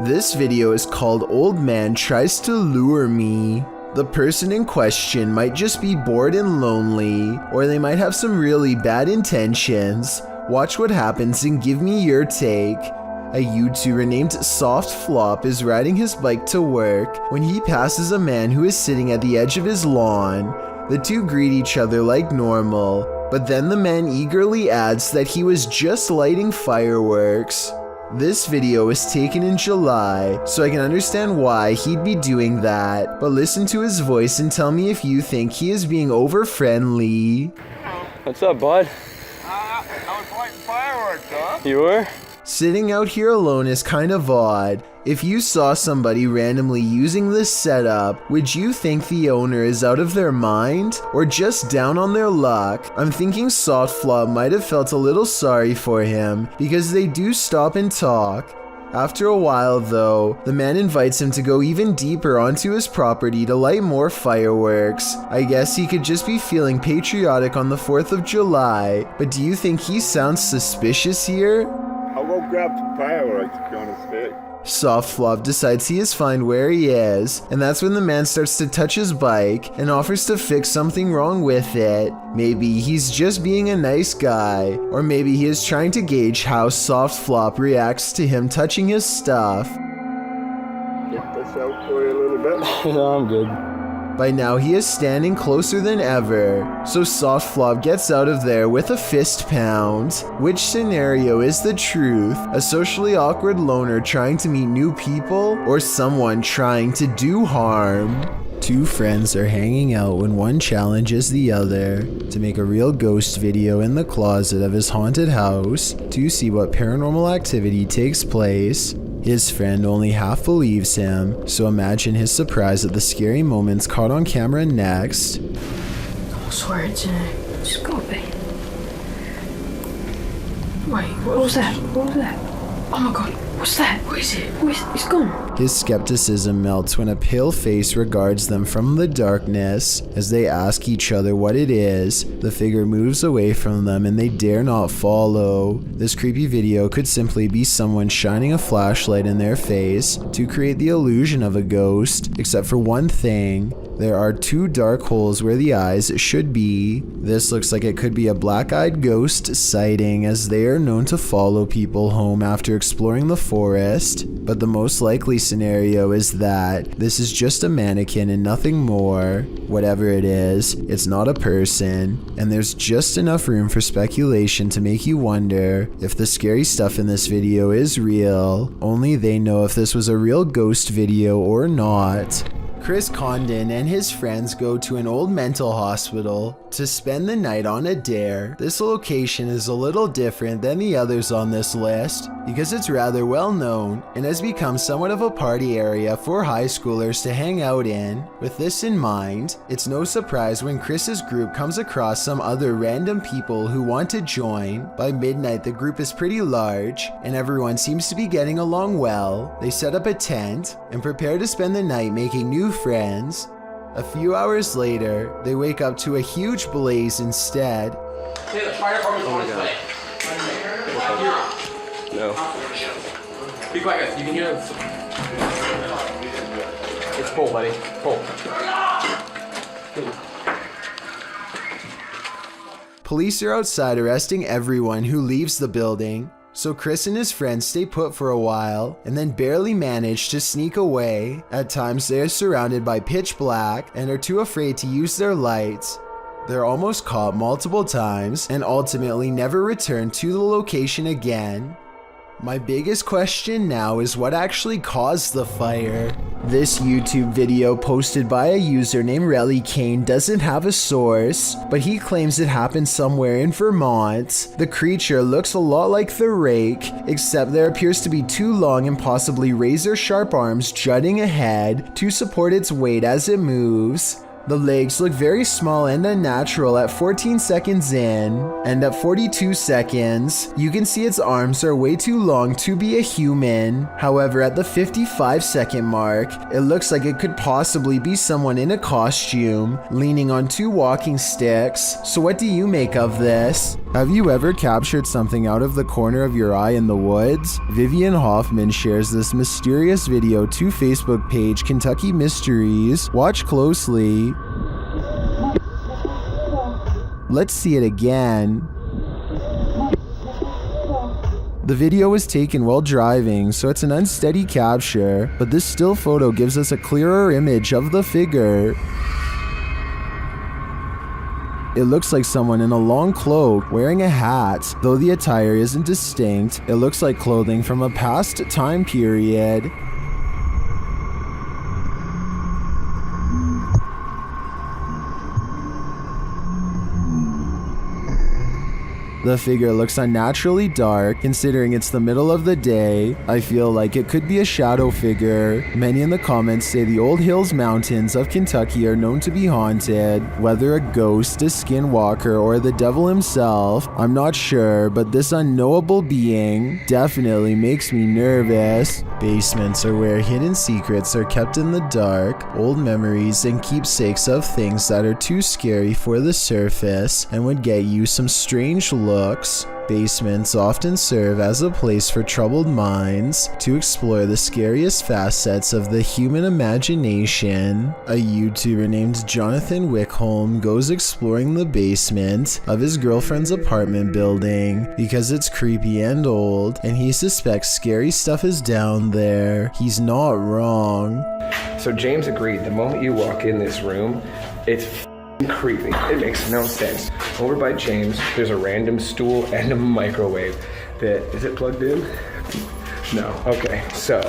This video is called Old Man Tries to Lure Me. The person in question might just be bored and lonely, or they might have some really bad intentions. Watch what happens and give me your take. A YouTuber named Soft Flop is riding his bike to work when he passes a man who is sitting at the edge of his lawn. The two greet each other like normal, but then the man eagerly adds that he was just lighting fireworks. This video was taken in July, so I can understand why he'd be doing that, but listen to his voice and tell me if you think he is being over-friendly. What's up, bud? I was lighting fireworks, huh? You were? Sitting out here alone is kind of odd. If you saw somebody randomly using this setup, would you think the owner is out of their mind or just down on their luck? I'm thinking Soft Flop might have felt a little sorry for him because they do stop and talk. After a while though, the man invites him to go even deeper onto his property to light more fireworks. I guess he could just be feeling patriotic on the 4th of July, but do you think he sounds suspicious here? I'll go grab some fireworks if you want to stay. Soft Flop decides he is fine where he is, and that's when the man starts to touch his bike and offers to fix something wrong with it. Maybe he's just being a nice guy, or maybe he is trying to gauge how Soft Flop reacts to him touching his stuff. Get this out for you a little bit. No, I'm good. By now he is standing closer than ever, so Soft Flop gets out of there with a fist pound. Which scenario is the truth? A socially awkward loner trying to meet new people, or someone trying to do harm? Two friends are hanging out when one challenges the other to make a real ghost video in the closet of his haunted house to see what paranormal activity takes place. His friend only half believes him, so imagine his surprise at the scary moments caught on camera next. I swear it's in it. It's gotta be. Wait, what was that? What was that? Oh my god, what's that? What is it? It's gone. His skepticism melts when a pale face regards them from the darkness. As they ask each other what it is, the figure moves away from them and they dare not follow. This creepy video could simply be someone shining a flashlight in their face to create the illusion of a ghost, except for one thing. There are two dark holes where the eyes should be. This looks like it could be a black-eyed ghost sighting, as they are known to follow people home after exploring the forest. But the most likely scenario is that this is just a mannequin and nothing more. Whatever it is, it's not a person, and there's just enough room for speculation to make you wonder if the scary stuff in this video is real. Only they know if this was a real ghost video or not. Chris Condon and his friends go to an old mental hospital to spend the night on a dare. This location is a little different than the others on this list because it's rather well known and has become somewhat of a party area for high schoolers to hang out in. With this in mind, it's no surprise when Chris's group comes across some other random people who want to join. By midnight, the group is pretty large and everyone seems to be getting along well. They set up a tent and prepare to spend the night making new friends. A few hours later, they wake up to a huge blaze instead. Hey, the fire department's on its way. No. Be quiet, guys. You can hear it. It's full, buddy. Full. Police are outside arresting everyone who leaves the building. So Chris and his friends stay put for a while and then barely manage to sneak away. At times they are surrounded by pitch black and are too afraid to use their lights. They're almost caught multiple times and ultimately never return to the location again. My biggest question now is what actually caused the fire. This YouTube video posted by a user named Relly Kane doesn't have a source, but he claims it happened somewhere in Vermont. The creature looks a lot like the Rake, except there appears to be two long and possibly razor-sharp arms jutting ahead to support its weight as it moves. The legs look very small and unnatural at 14 seconds in, and at 42 seconds, you can see its arms are way too long to be a human. However, at the 55-second mark, it looks like it could possibly be someone in a costume, leaning on 2 walking sticks. So what do you make of this? Have you ever captured something out of the corner of your eye in the woods? Vivian Hoffman shares this mysterious video to Facebook page Kentucky Mysteries. Watch closely. Let's see it again. The video was taken while driving, so it's an unsteady capture, but this still photo gives us a clearer image of the figure. It looks like someone in a long cloak wearing a hat. Though the attire isn't distinct, it looks like clothing from a past time period. The figure looks unnaturally dark, considering it's the middle of the day. I feel like it could be a shadow figure. Many in the comments say the Old Hills Mountains of Kentucky are known to be haunted. Whether a ghost, a skinwalker, or the devil himself, I'm not sure, but this unknowable being definitely makes me nervous. Basements are where hidden secrets are kept in the dark, old memories and keepsakes of things that are too scary for the surface and would get you some strange looks. Basements often serve as a place for troubled minds to explore the scariest facets of the human imagination. A YouTuber named Jonathan Wickholm goes exploring the basement of his girlfriend's apartment building because it's creepy and old, and he suspects scary stuff is down there. He's not wrong. So James agreed. The moment you walk in this room, it's creepy. It makes no sense. Over by James, there's a random stool and a microwave that, is it plugged in? No. Okay, so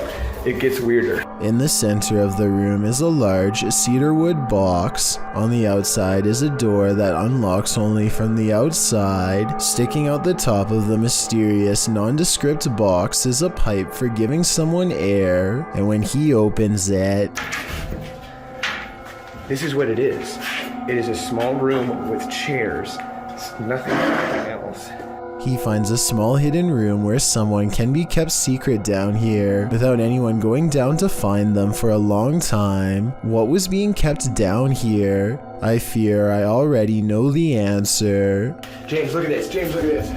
it gets weirder. In the center of the room is a large cedarwood box. On the outside is a door that unlocks only from the outside. Sticking out the top of the mysterious nondescript box is a pipe for giving someone air, and when he opens it, this is what it is. It is a small room with chairs. It's nothing else. he finds a small hidden room where someone can be kept secret down here without anyone going down to find them for a long time. What was being kept down here? I fear I already know the answer. James, look at this. James, look at this.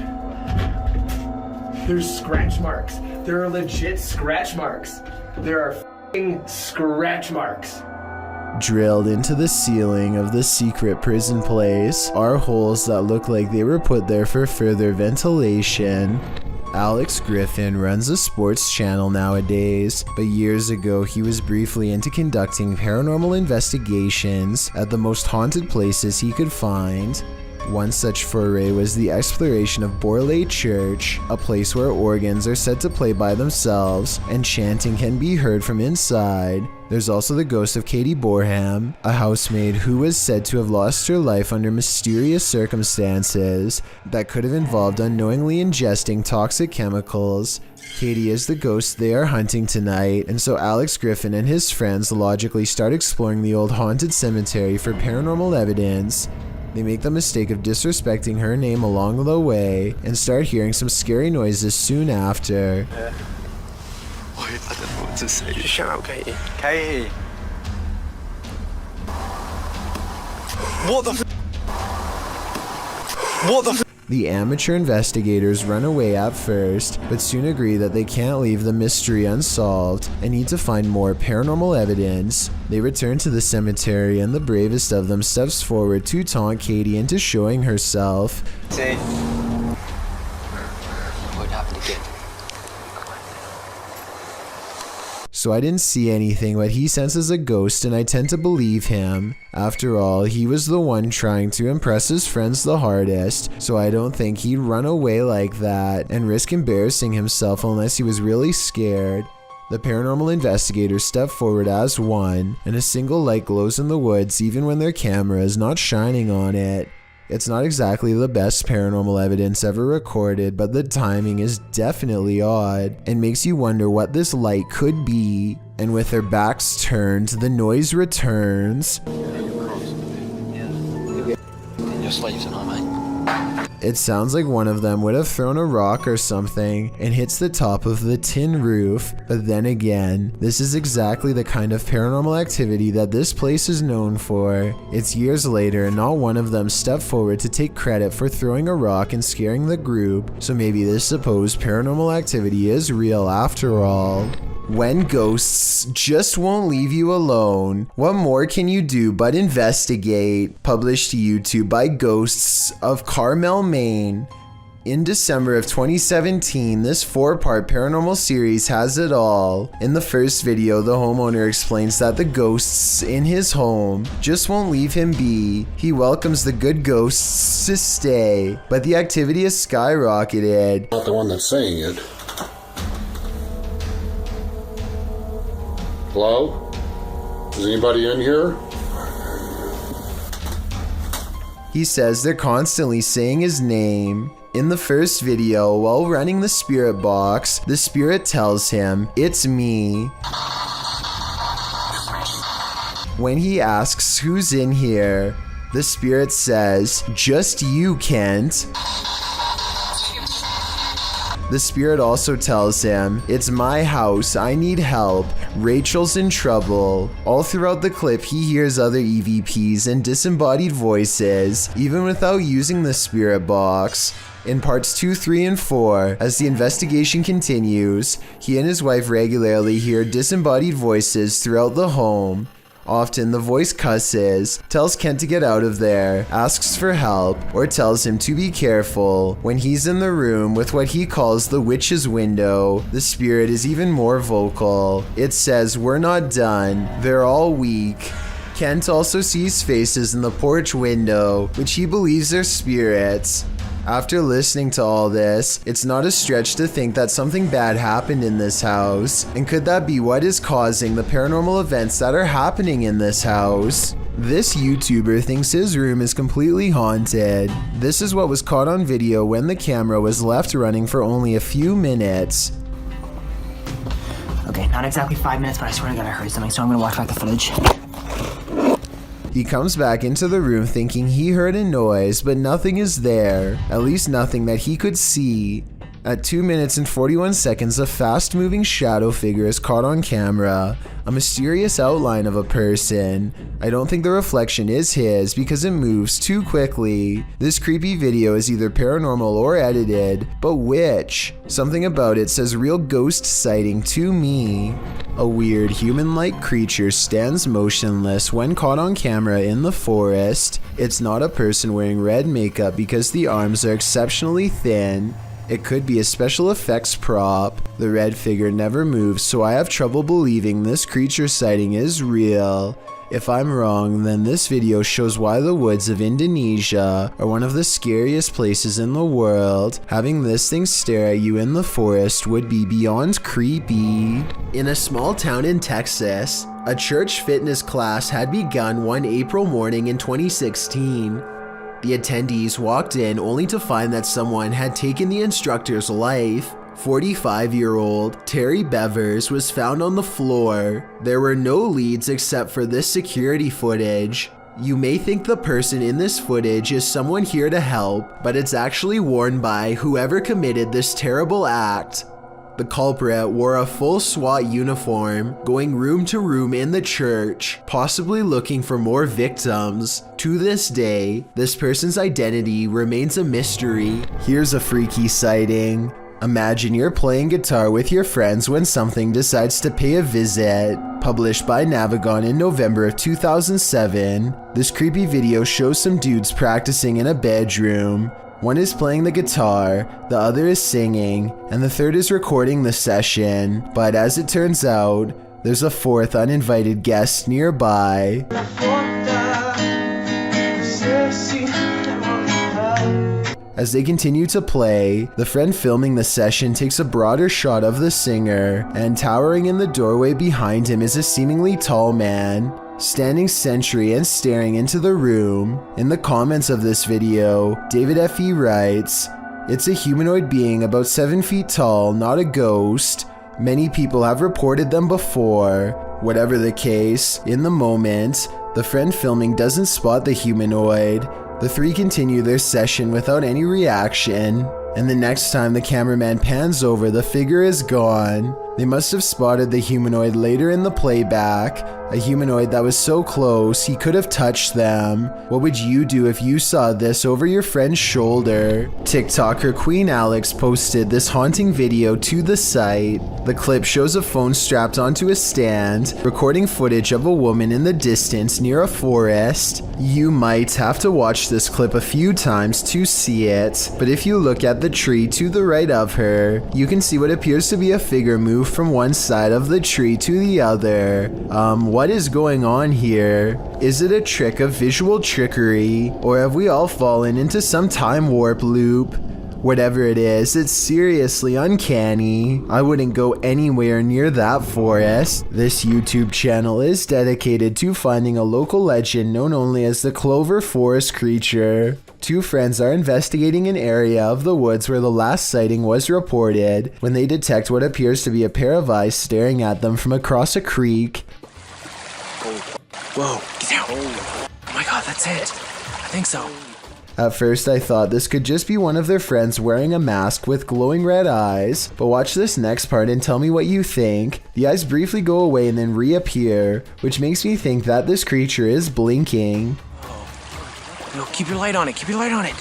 There's scratch marks. There are legit scratch marks. There are f***ing scratch marks. Drilled into the ceiling of the secret prison place are holes that look like they were put there for further ventilation. Alex Griffin runs a sports channel nowadays, but years ago he was briefly into conducting paranormal investigations at the most haunted places he could find. One such foray was the exploration of Borley Church, a place where organs are said to play by themselves and chanting can be heard from inside. There's also the ghost of Katie Borham, a housemaid who was said to have lost her life under mysterious circumstances that could have involved unknowingly ingesting toxic chemicals. Katie is the ghost they are hunting tonight, and so Alex Griffin and his friends logically start exploring the old haunted cemetery for paranormal evidence. They make the mistake of disrespecting her name along the way and start hearing some scary noises soon after. I don't know what to say. Just shout out, Katie. Katie! What the What the The amateur investigators run away at first, but soon agree that they can't leave the mystery unsolved and need to find more paranormal evidence. They return to the cemetery and the bravest of them steps forward to taunt Katie into showing herself. See? What happened again? So I didn't see anything, but he senses a ghost and I tend to believe him. After all, he was the one trying to impress his friends the hardest, so I don't think he'd run away like that and risk embarrassing himself unless he was really scared. The paranormal investigators step forward as one, and a single light glows in the woods even when their camera is not shining on it. It's not exactly the best paranormal evidence ever recorded, but the timing is definitely odd and makes you wonder what this light could be. And with their backs turned, the noise returns. your sleeve tonight, mate. It sounds like one of them would have thrown a rock or something and hits the top of the tin roof, but then again, this is exactly the kind of paranormal activity that this place is known for. It's years later and not one of them stepped forward to take credit for throwing a rock and scaring the group, so maybe this supposed paranormal activity is real after all. When ghosts just won't leave you alone, what more can you do but investigate? Published to YouTube by Ghosts of Carmel, Maine. In December of 2017, this 4-part paranormal series has it all. In the first video, the homeowner explains that the ghosts in his home just won't leave him be. He welcomes the good ghosts to stay, but the activity has skyrocketed. Not the one that's saying it. Hello? Is anybody in here? He says they're constantly saying his name. In the first video, while running the spirit box, the spirit tells him, "It's me." When he asks who's in here, the spirit says, "Just you, Kent." The spirit also tells him, "It's my house, I need help, Rachel's in trouble." All throughout the clip, he hears other EVPs and disembodied voices, even without using the spirit box. In parts 2, 3, and 4, as the investigation continues, he and his wife regularly hear disembodied voices throughout the home. Often the voice cusses, tells Kent to get out of there, asks for help, or tells him to be careful. When he's in the room with what he calls the witch's window, the spirit is even more vocal. It says, "We're not done, they're all weak." Kent also sees faces in the porch window, which he believes are spirits. After listening to all this, it's not a stretch to think that something bad happened in this house. And could that be what is causing the paranormal events that are happening in this house? This YouTuber thinks his room is completely haunted. This is what was caught on video when the camera was left running for only a few minutes. Okay, not exactly 5 minutes, but I swear to God I heard something, so I'm gonna watch back the footage. He comes back into the room thinking he heard a noise, but nothing is there. At least nothing that he could see. At 2 minutes and 41 seconds, a fast-moving shadow figure is caught on camera. A mysterious outline of a person. I don't think the reflection is his because it moves too quickly. This creepy video is either paranormal or edited, but which? Something about it says real ghost sighting to me. A weird human-like creature stands motionless when caught on camera in the forest. It's not a person wearing red makeup because the arms are exceptionally thin. It could be a special effects prop. The red figure never moves, so I have trouble believing this creature sighting is real. If I'm wrong, then this video shows why the woods of Indonesia are one of the scariest places in the world. Having this thing stare at you in the forest would be beyond creepy. In a small town in Texas, a church fitness class had begun one April morning in 2016. The attendees walked in only to find that someone had taken the instructor's life. 45-year-old Terry Bevers was found on the floor. There were no leads except for this security footage. You may think the person in this footage is someone here to help, but it's actually worn by whoever committed this terrible act. The culprit wore a full SWAT uniform, going room to room in the church, possibly looking for more victims. To this day, this person's identity remains a mystery. Here's a freaky sighting. Imagine you're playing guitar with your friends when something decides to pay a visit. Published by Navigon in November of 2007, this creepy video shows some dudes practicing in a bedroom. One is playing the guitar, the other is singing, and the third is recording the session. But as it turns out, there's a fourth uninvited guest nearby. As they continue to play, the friend filming the session takes a broader shot of the singer, and towering in the doorway behind him is a seemingly tall man, standing sentry and staring into the room. In the comments of this video, David F.E. writes, "It's a humanoid being about 7 feet tall, not a ghost. Many people have reported them before." Whatever the case, in the moment, the friend filming doesn't spot the humanoid. The three continue their session without any reaction, and the next time the cameraman pans over, the figure is gone. They must have spotted the humanoid later in the playback, a humanoid that was so close he could have touched them. What would you do if you saw this over your friend's shoulder? TikToker Queen Alex posted this haunting video to the site. The clip shows a phone strapped onto a stand, recording footage of a woman in the distance near a forest. You might have to watch this clip a few times to see it, but if you look at the tree to the right of her, you can see what appears to be a figure move from one side of the tree to the other. What is going on here? Is it a trick of visual trickery, or have we all fallen into some time warp loop? Whatever it is, it's seriously uncanny. I wouldn't go anywhere near that forest. This YouTube channel is dedicated to finding a local legend known only as the Clover forest creature. Two friends are investigating an area of the woods where the last sighting was reported when they detect what appears to be a pair of eyes staring at them from across a creek. Whoa, get down. Oh my god, that's it. I think so. At first I thought this could just be one of their friends wearing a mask with glowing red eyes, but watch this next part and tell me what you think. The eyes briefly go away and then reappear, which makes me think that this creature is blinking. Yo, keep your light on it, keep your light on it.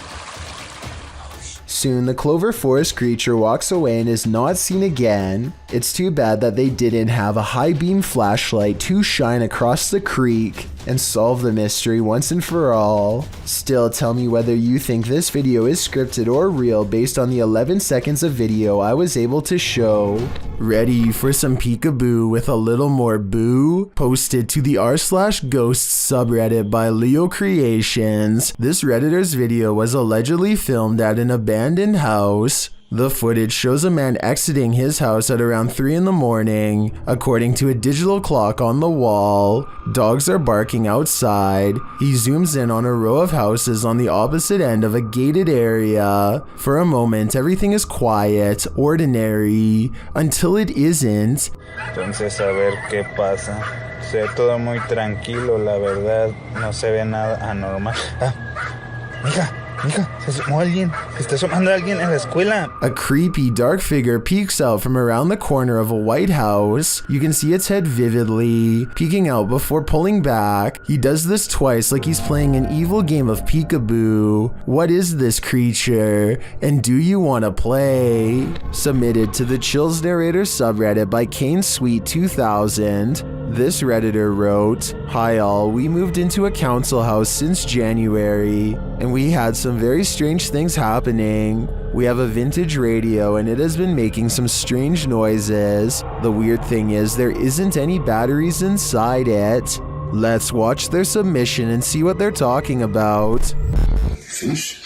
Soon, the Clover forest creature walks away and is not seen again. It's too bad that they didn't have a high beam flashlight to shine across the creek and solve the mystery once and for all. Still, tell me whether you think this video is scripted or real based on the 11 seconds of video I was able to show. Ready for some peekaboo with a little more boo? Posted to the r/ghosts subreddit by Leo Creations. This Redditor's video was allegedly filmed at an abandoned house. The footage shows a man exiting his house at around 3 in the morning. According to a digital clock on the wall, dogs are barking outside. He zooms in on a row of houses on the opposite end of a gated area. For a moment, everything is quiet, ordinary, until it isn't. Entonces a ver qué pasa. Se ve todo muy tranquilo, la verdad, no se ve nada anormal. Mija, se asomó alguien. Se está asomando alguien en la escuela. A creepy dark figure peeks out from around the corner of a white house. You can see its head vividly, peeking out before pulling back. He does this twice like he's playing an evil game of Peekaboo. What is this creature? And do you want to play? Submitted to the Chills Narrator subreddit by Kane Sweet 2000. This Redditor wrote, "Hi all, we moved into a council house since January, and we had some very strange things happening. We have a vintage radio and it has been making some strange noises. The weird thing is there isn't any batteries inside it." Let's watch their submission and see what they're talking about. Fish?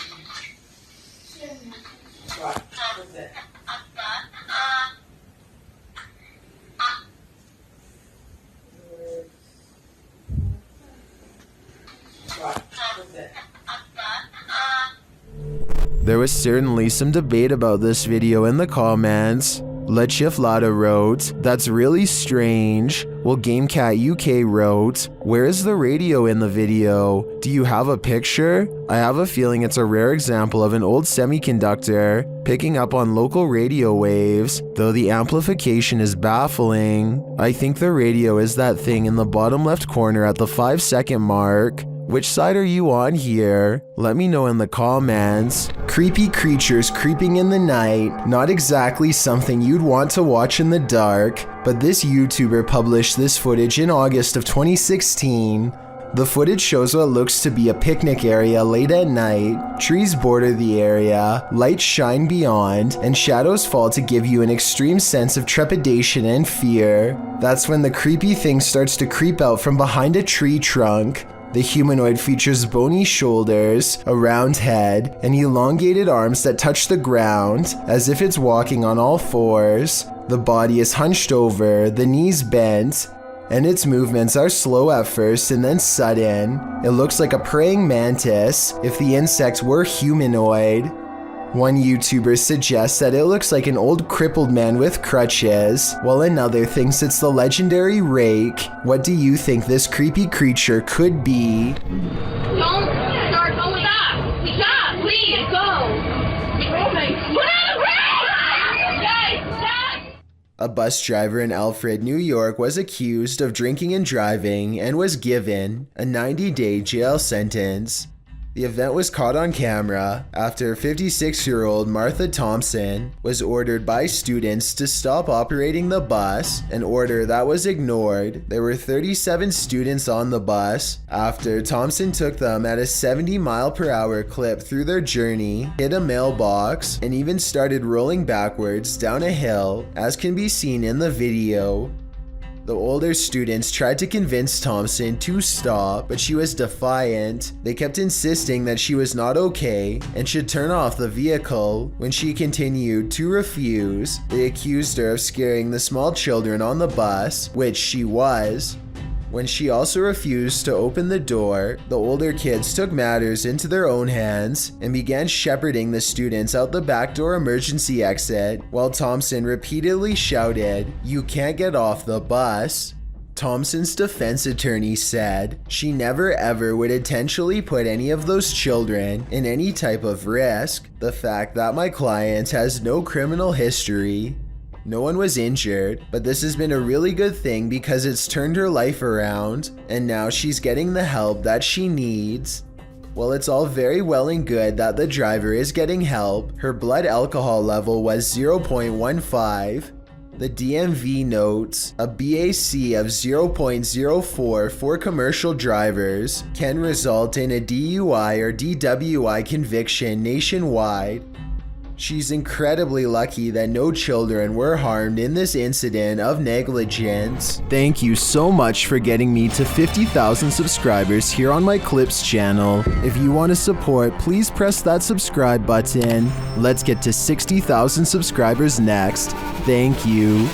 There was certainly some debate about this video in the comments. Lechiflada wrote, "That's really strange." Well, GameCat UK wrote, "Where is the radio in the video? Do you have a picture? I have a feeling it's a rare example of an old semiconductor picking up on local radio waves, though the amplification is baffling. I think the radio is that thing in the bottom left corner at the 5-second mark. Which side are you on here? Let me know in the comments." Creepy creatures creeping in the night, not exactly something you'd want to watch in the dark, but this YouTuber published this footage in August of 2016. The footage shows what looks to be a picnic area late at night. Trees border the area, lights shine beyond, and shadows fall to give you an extreme sense of trepidation and fear. That's when the creepy thing starts to creep out from behind a tree trunk. The humanoid features bony shoulders, a round head, and elongated arms that touch the ground, as if it's walking on all fours. The body is hunched over, the knees bent, and its movements are slow at first and then sudden. It looks like a praying mantis if the insect were humanoid. One YouTuber suggests that it looks like an old crippled man with crutches, while another thinks it's the legendary rake. What do you think this creepy creature could be? Don't start going with that! A bus driver in Alfred, New York was accused of drinking and driving and was given a 90-day jail sentence. The event was caught on camera after 56-year-old Martha Thompson was ordered by students to stop operating the bus, an order that was ignored. There were 37 students on the bus after Thompson took them at a 70-mile-per-hour clip through their journey, hit a mailbox, and even started rolling backwards down a hill, as can be seen in the video. The older students tried to convince Thompson to stop, but she was defiant. They kept insisting that she was not okay and should turn off the vehicle. When she continued to refuse, they accused her of scaring the small children on the bus, which she was. When she also refused to open the door, the older kids took matters into their own hands and began shepherding the students out the back door emergency exit, while Thompson repeatedly shouted, "You can't get off the bus." Thompson's defense attorney said she never ever would intentionally put any of those children in any type of risk. The fact that my client has no criminal history. No one was injured, but this has been a really good thing because it's turned her life around, and now she's getting the help that she needs. While it's all very well and good that the driver is getting help, her blood alcohol level was 0.15. The DMV notes a BAC of 0.04 for commercial drivers can result in a DUI or DWI conviction nationwide. She's incredibly lucky that no children were harmed in this incident of negligence. Thank you so much for getting me to 50,000 subscribers here on my Clips channel. If you want to support, please press that subscribe button. Let's get to 60,000 subscribers next. Thank you.